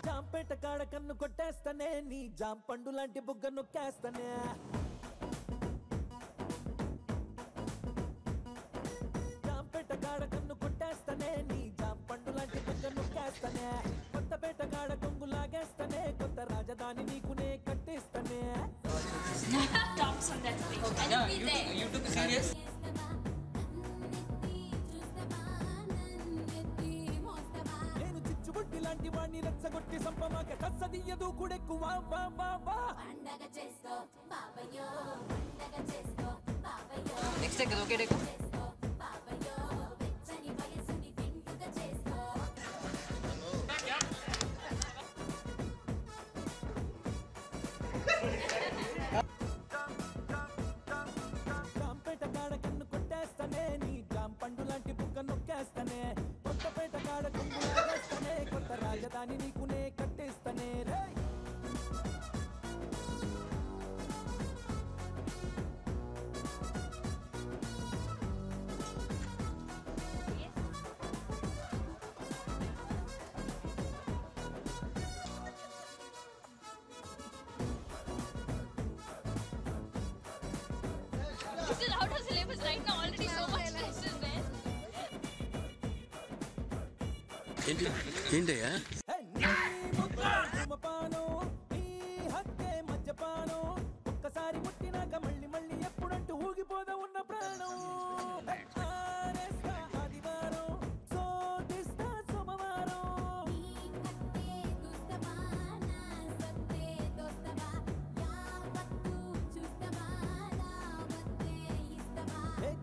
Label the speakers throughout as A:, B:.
A: జాంపేట కాడ కన్ను కొట్టేస్తానే నీ జాంపండు లాంటి బుగ్గ నొక్కేస్తానే జాంపేట కాడ కన్ను కొట్టేస్తానే నీ జాంపండు లాంటి బుగ్గ నొక్కేస్తానే కొత్తపేట కాడ కొంగు లాగేస్తానే కొత్త రాజధాని నీకునే కట్టేస్తానే నేను చిచ్చుబుట్టి లాంటి వాణ్ణి రెచ్చగొట్టి సంపమాక కచ్చదియ్యదు కూడెక్కువ
B: నెక్స్ట్ ఎక్కడ ఓకే డెక్
A: జాంపేట కాడ కన్ను కొట్టేస్తానే నీ జాంపండు లాంటి బుగ్గ నొక్కేస్తానే కొత్తపేట కాడ కొంగు లాగేస్తానే కొత్త రాజధాని నీకునే కట్టేస్తానే రే
C: This is out of syllabus right now. Already so much stress is there.
D: ఏంటయ్యా
A: ధూమపానం నీ హక్కే మద్యపానం ఒక్కసారి ముట్టినాక మళ్ళీ మళ్ళీ ఎప్పుడంటూ ఊగిపోదా ఉన్న ప్రాణం ఆరేస్తా ఆదివారం సోదిస్తా సోమవారం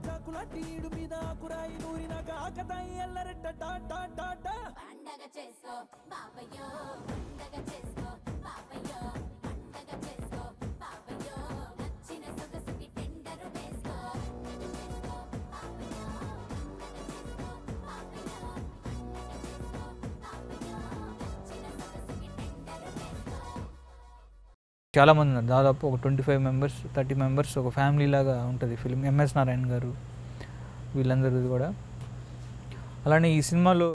A: చాకులాంటి ఈడు మీద ఆకురాయి నూరినాక ఆకతాయి ఎల్లరెట్ట టాటా టాటా
E: పండగ చేసుకో బాబయ్యో పండగ చేసుకో బాబయ్యో పండగ చేసుకో బాబయ్యో నచ్చిన సొగసుకి టెండర్ వేసుకో పండగ చేసుకో బాబయ్యో పండగ చేసుకో బాబయ్యో పండగ చేసుకో బాబయ్యో నచ్చిన సొగసుకి టెండర్ వేసుకో.
F: చాలామంది ఉన్నారు, దాదాపు ఒక 25 మెంబర్స్ 30 మెంబర్స్ ఒక ఫ్యామిలీ లాగా ఉంటుంది ఫిలిం. ఎంఎస్ నారాయణ గారు వీళ్ళందరూ కూడా. అలానే ఈ సినిమాలో